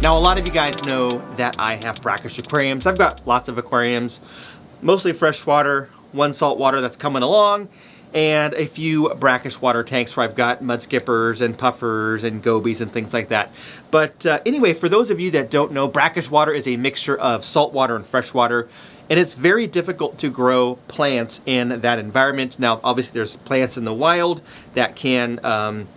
Now, a lot of you guys know that I have brackish aquariums. I've got lots of aquariums, mostly freshwater, one saltwater that's coming along, and a few brackish water tanks where I've got mud skippers and puffers and gobies and things like that. But anyway, for those of you that don't know, brackish water is a mixture of saltwater and freshwater, and it's very difficult to grow plants in that environment. Now, obviously there's plants in the wild that can,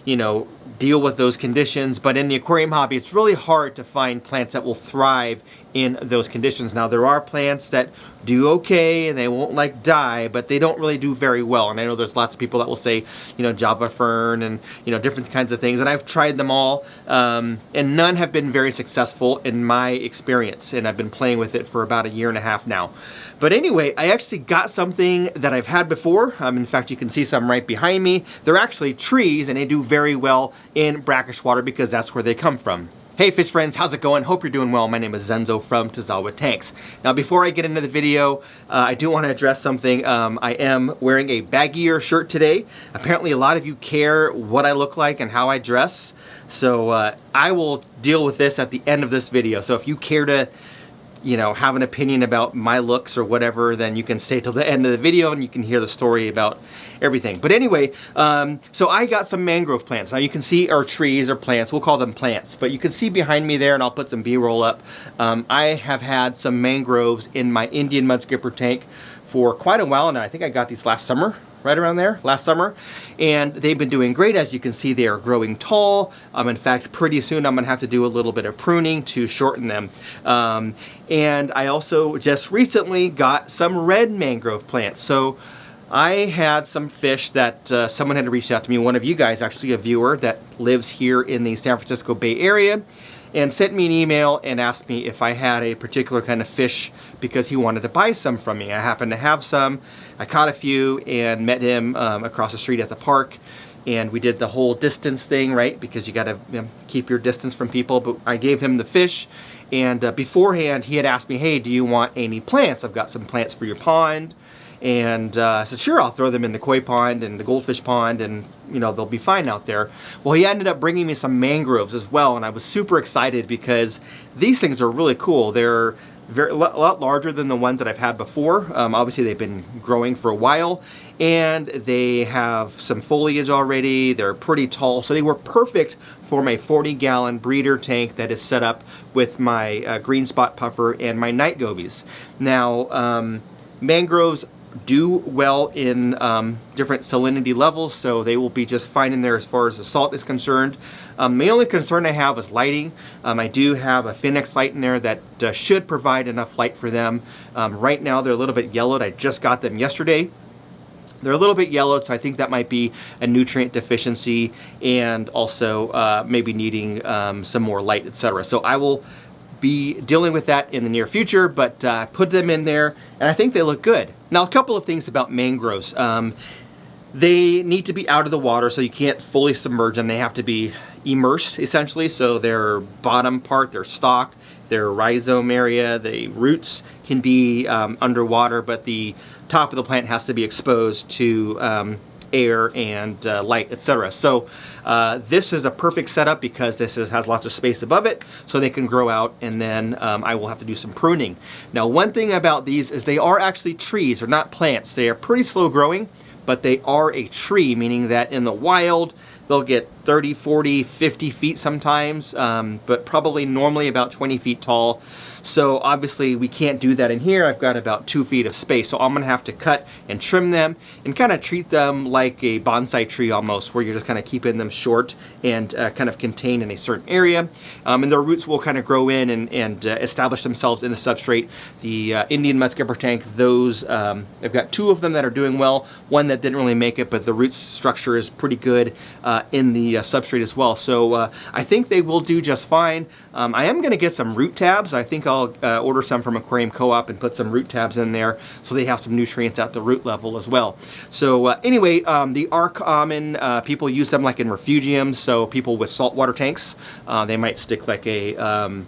you know, deal with those conditions, but in the aquarium hobby, it's really hard to find plants that will thrive in those conditions. Now, there are plants that do okay and they won't like die, but they don't really do very well. And I know there's lots of people that will say, you know, Java fern and, you know, different kinds of things. And I've tried them all, and none have been very successful in my experience. And I've been playing with it for about 1.5 years now. But anyway, I actually got something that I've had before. In fact, you can see some right behind me. They're actually trees, and they do very well in brackish water because that's where they come from. Hey fish friends, how's it going? Hope you're doing well. My name is Zenzo from Tazawa Tanks. Now, before I get into the video, I do want to address something. I am wearing a baggier shirt today. Apparently a lot of you care what I look like and how I dress. So I will deal with this at the end of this video. So if you care to, you know, have an opinion about my looks or whatever, then you can stay till the end of the video and you can hear the story about everything. But anyway, so I got some mangrove plants. Now you can see our trees or plants, we'll call them plants, but you can see behind me there, and I'll put some B-roll up. I have had some mangroves in my Indian mud skipper tank for quite a while now. I think I got these last summer, right around there, last summer, and they've been doing great. As you can see, they are growing tall. In fact, pretty soon I'm gonna have to do a little bit of pruning to shorten them. And I also just recently got some red mangrove plants. So I had some fish that someone had reached out to me, one of you guys, actually a viewer that lives here in the San Francisco Bay Area, and sent me an email and asked me if I had a particular kind of fish because he wanted to buy some from me. I happen to have some. I caught a few and met him across the street at the park, and we did the whole distance thing, right? Because you gotta, you know, keep your distance from people. But I gave him the fish, and beforehand he had asked me, hey, do you want any plants? I've got some plants for your pond. And I said, sure, I'll throw them in the koi pond and the goldfish pond, and you know, they'll be fine out there. Well, he ended up bringing me some mangroves as well, and I was super excited because these things are really cool. They're a lot larger than the ones that I've had before. Obviously, they've been growing for a while, and they have some foliage already. They're pretty tall, so they were perfect for my 40-gallon breeder tank that is set up with my green spot puffer and my night gobies. Now, mangroves do well in different salinity levels, so they will be just fine in there as far as the salt is concerned. My only concern I have is lighting. I do have a Phoenix light in there that should provide enough light for them. Right now they're a little bit yellowed. I just got them yesterday. They're a little bit yellowed, so I think that might be a nutrient deficiency, and also maybe needing some more light, etc. So I will be dealing with that in the near future, but put them in there, and I think they look good. Now, a couple of things about mangroves. They need to be out of the water, so you can't fully submerge them. They have to be immersed, essentially, so their bottom part, their stalk, their rhizome area, the roots can be underwater, but the top of the plant has to be exposed to air and light, etc. So this is a perfect setup because this has lots of space above it, so they can grow out, and then I will have to do some pruning. Now, one thing about these is they are actually trees, they're not plants. They are pretty slow growing, but they are a tree, meaning that in the wild they'll get 30, 40, 50 feet sometimes, but probably normally about 20 feet tall. So obviously we can't do that in here. I've got about 2 feet of space, so I'm gonna have to cut and trim them and kind of treat them like a bonsai tree almost, where you're just kind of keeping them short and kind of contained in a certain area. And their roots will kind of grow in and establish themselves in the substrate. The Indian mud skipper tank, those, I've got 2 of them that are doing well, one that didn't really make it, but the root structure is pretty good in the substrate as well. So I think they will do just fine. I am gonna get some root tabs. I think I'll order some from Aquarium Co-op and put some root tabs in there so they have some nutrients at the root level as well. So anyway, they are common. People use them like in refugiums, so people with saltwater tanks, they might stick like a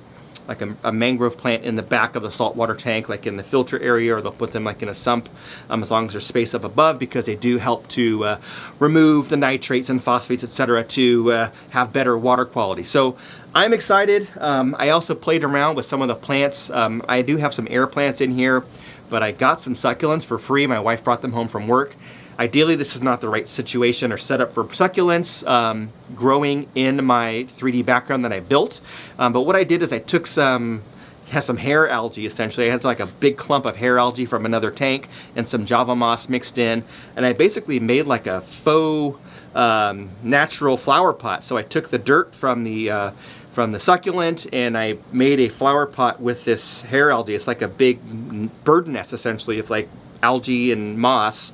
like a mangrove plant in the back of the saltwater tank, like in the filter area, or they'll put them like in a sump, as long as there's space up above, because they do help to remove the nitrates and phosphates, etc., to have better water quality. So I'm excited. I also played around with some of the plants. I do have some air plants in here, but I got some succulents for free. My wife brought them home from work. Ideally, this is not the right situation or setup for succulents growing in my 3D background that I built. But what I did is I took has some hair algae essentially. I had like a big clump of hair algae from another tank and some java moss mixed in. And I basically made like a faux natural flower pot. So I took the dirt from the succulent and I made a flower pot with this hair algae. It's like a big bird nest essentially of like algae and moss.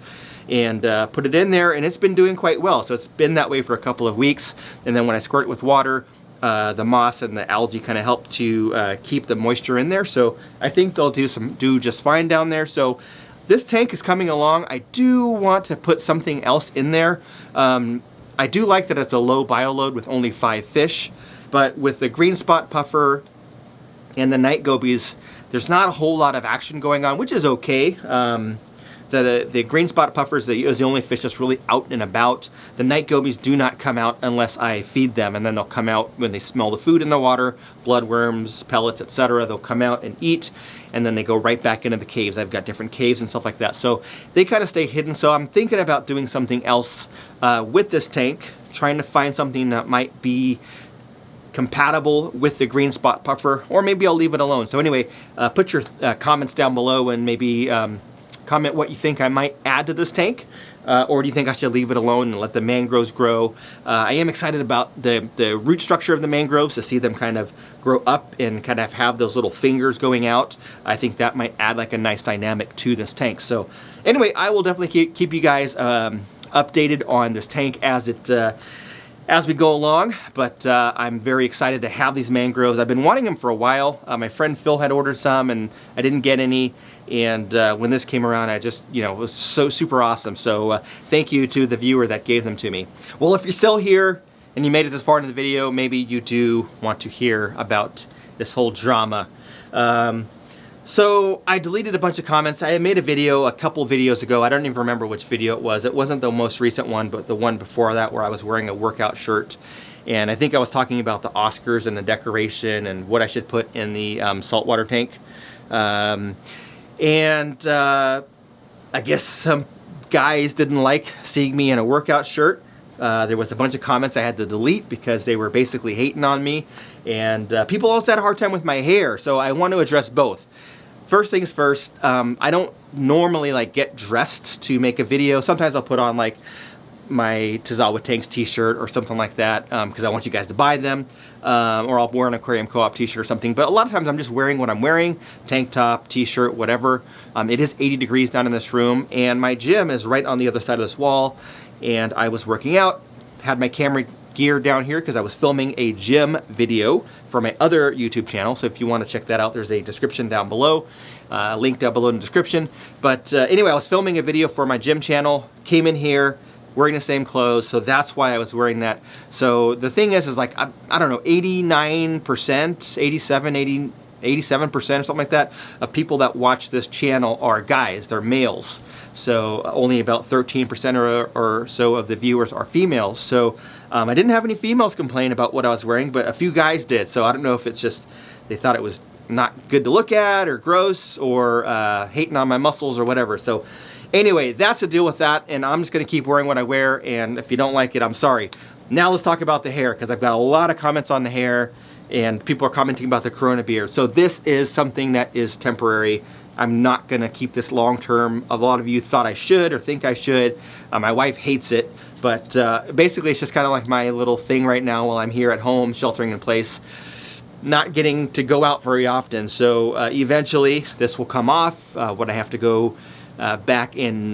And put it in there, and it's been doing quite well. So it's been that way for a couple of weeks, and then when I squirt it with water, the moss and the algae kind of help to keep the moisture in there. So I think they'll do just fine down there. So this tank is coming along. I do want to put something else in there. I do like that it's a low bioload with only 5 fish, but with the green spot puffer and the night gobies, there's not a whole lot of action going on, which is okay. The green spot puffer is the only fish that's really out and about. The night gobies do not come out unless I feed them, and then they'll come out when they smell the food in the water, bloodworms, pellets, etc. They'll come out and eat, and then they go right back into the caves. I've got different caves and stuff like that. So they kind of stay hidden. So I'm thinking about doing something else with this tank, trying to find something that might be compatible with the green spot puffer, or maybe I'll leave it alone. So anyway, put your comments down below and maybe comment what you think I might add to this tank, or do you think I should leave it alone and let the mangroves grow? I am excited about the root structure of the mangroves, to see them kind of grow up and kind of have those little fingers going out. I think that might add like a nice dynamic to this tank. So anyway, I will definitely keep you guys updated on this tank as we go along, but I'm very excited to have these mangroves. I've been wanting them for a while. My friend Phil had ordered some and I didn't get any, and when this came around, I just, it was so super awesome. So thank you to the viewer that gave them to me. Well, if you're still here and you made it this far into the video, maybe you do want to hear about this whole drama. So I deleted a bunch of comments. I made a video a couple videos ago. I don't even remember which video it was. It wasn't the most recent one, but the one before that, where I was wearing a workout shirt. And I think I was talking about the Oscars and the decoration and what I should put in the saltwater tank. I guess some guys didn't like seeing me in a workout shirt. There was a bunch of comments I had to delete because they were basically hating on me. And people also had a hard time with my hair, so I want to address both. First things first, I don't normally like get dressed to make a video. Sometimes I'll put on like my Tazawa Tanks t-shirt or something like that because I want you guys to buy them, or I'll wear an Aquarium Co-op t-shirt or something. But a lot of times I'm just wearing what I'm wearing, tank top, t-shirt, whatever. It is 80 degrees down in this room, and my gym is right on the other side of this wall, and I was working out, had my camera gear down here because I was filming a gym video for my other YouTube channel. So if you want to check that out, there's a description down below, link down below in the description. But anyway, I was filming a video for my gym channel, came in here wearing the same clothes, so that's why I was wearing that. So the thing is like, I don't know, 89%, 87% or something like that of people that watch this channel are guys, they're males. So only about 13% or so of the viewers are females. So I didn't have any females complain about what I was wearing, but a few guys did. So I don't know if it's just they thought it was not good to look at or gross or hating on my muscles or whatever. So anyway, that's the deal with that, and I'm just gonna keep wearing what I wear, and if you don't like it, I'm sorry. Now let's talk about the hair, because I've got a lot of comments on the hair, and people are commenting about the Corona beard. So this is something that is temporary. I'm not gonna keep this long term. A lot of you thought I should or think I should. My wife hates it, but basically it's just kind of like my little thing right now while I'm here at home, sheltering in place, not getting to go out very often. So eventually this will come off. When I have to go back and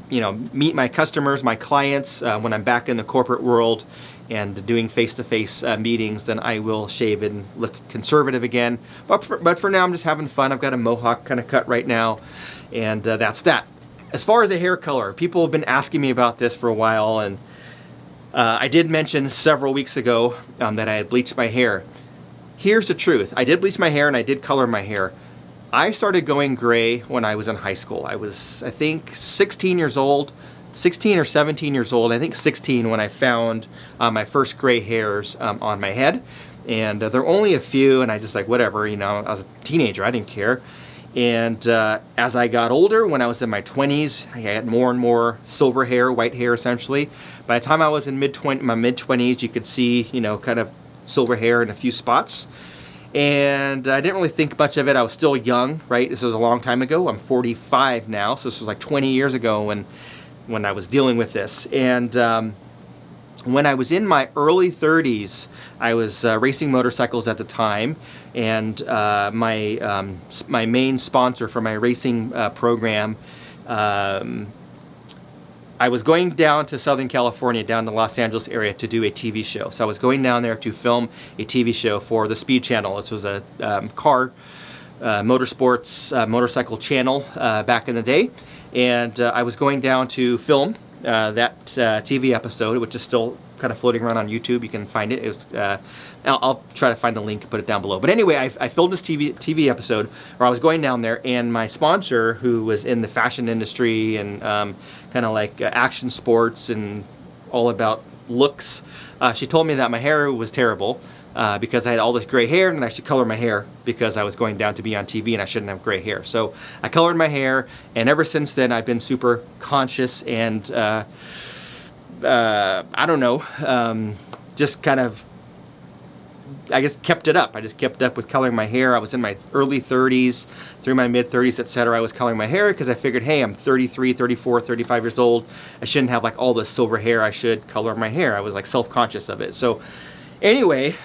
meet my customers, my clients, when I'm back in the corporate world and doing face-to-face meetings, then I will shave and look conservative again. But for now, I'm just having fun. I've got a mohawk kind of cut right now, and that's that. As far as the hair color, people have been asking me about this for a while, and I did mention several weeks ago that I had bleached my hair. here's the truth. I did bleach my hair and I did color my hair. I started going gray when I was in high school. I was, I think, 16 years old, 16 or 17 years old. I think 16 when I found my first gray hairs on my head. And there were only a few, and I just like, whatever, you know, I was a teenager, I didn't care. And as I got older, when I was in my 20s, I had more and more silver hair, white hair essentially. By the time I was in my mid-20s, you could see, you know, kind of silver hair in a few spots. And I didn't really think much of it. I was still young, right? This was a long time ago. I'm 45 now, so this was like 20 years ago when I was dealing with this. And when I was in my early 30s, I was racing motorcycles at the time, and my main sponsor for my racing program, I was going down to Southern California, down to Los Angeles area to do a TV show. So I was going down there to film a TV show for the Speed Channel. This was a motorsports motorcycle channel back in the day. And I was going down to film that TV episode, which is still kind of floating around on YouTube. You can find it. It was, I'll try to find the link and put it down below. But anyway, I filmed this TV episode where I was going down there, and my sponsor, who was in the fashion industry and kind of like action sports and all about looks, she told me that my hair was terrible because I had all this gray hair and I should color my hair because I was going down to be on TV and I shouldn't have gray hair. So I colored my hair, and ever since then I've been super conscious and I don't know, just kind of, I guess, kept it up. I just kept up with coloring my hair. I was in my early 30s, through my mid 30s, etc. I was coloring my hair because I figured, hey, I'm 33, 34, 35 years old. I shouldn't have like all this silver hair. I should color my hair. I was like self-conscious of it. So anyway,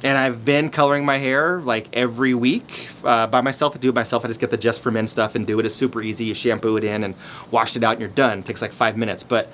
and I've been coloring my hair like every week by myself. I do it myself. I just get the Just for Men stuff and do it. It's super easy. You shampoo it in and wash it out and you're done. It takes like 5 minutes. But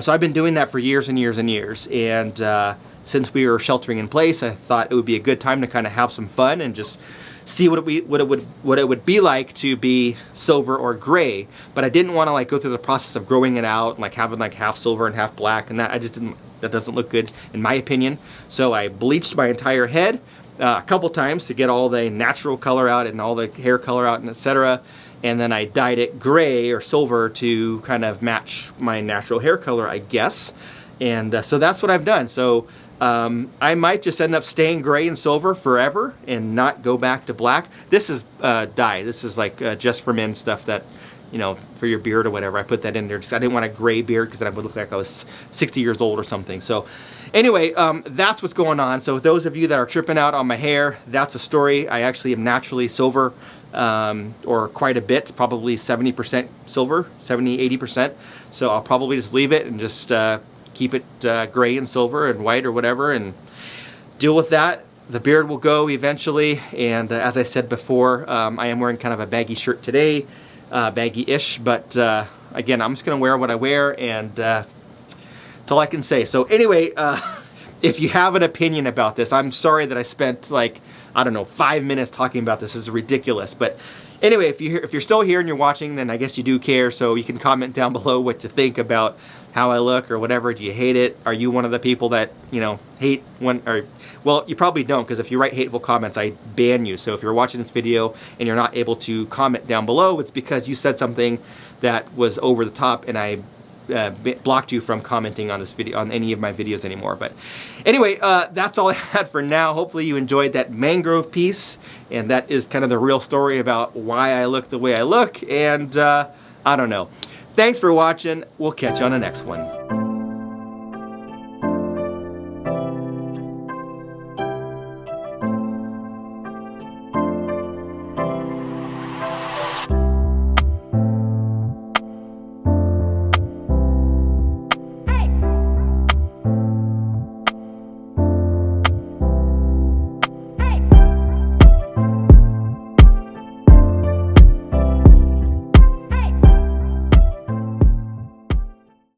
so I've been doing that for years and years and years. And since we were sheltering in place, I thought it would be a good time to kind of have some fun and just see what it would be like to be silver or gray. But I didn't want to like go through the process of growing it out and like having like half silver and half black, and that I just didn't. That doesn't look good in my opinion. So I bleached my entire head a couple times to get all the natural color out and all the hair color out and etc. And then I dyed it gray or silver to kind of match my natural hair color, I guess. And so that's what I've done. So I might just end up staying gray and silver forever and not go back to black. This is dye. This is like Just for Men stuff that, you know, for your beard or whatever. I put that in there because I didn't want a gray beard because then I would look like I was 60 years old or something. So anyway, that's what's going on. So those of you that are tripping out on my hair, that's a story. I actually am naturally silver, or quite a bit, probably 70% silver, 70-80%. So I'll probably just leave it and just keep it gray and silver and white or whatever and deal with that. The beard will go eventually, and as I said before, I am wearing kind of a baggy shirt today, baggy-ish, but again, I'm just gonna wear what I wear, and that's all I can say. So anyway, if you have an opinion about this, I'm sorry that I spent like, I don't know, 5 minutes talking about this. This is ridiculous, but anyway, if you're still here and you're watching, then I guess you do care, so you can comment down below what you think about how I look or whatever. Do you hate it? Are you one of the people that, you know, hate when, or, well, you probably don't, because if you write hateful comments, I ban you. So if you're watching this video and you're not able to comment down below, it's because you said something that was over the top and I blocked you from commenting on this video, on any of my videos anymore. But anyway, that's all I had for now. Hopefully you enjoyed that mangrove piece, and that is kind of the real story about why I look the way I look, and I don't know. Thanks for watching. We'll catch you on the next one.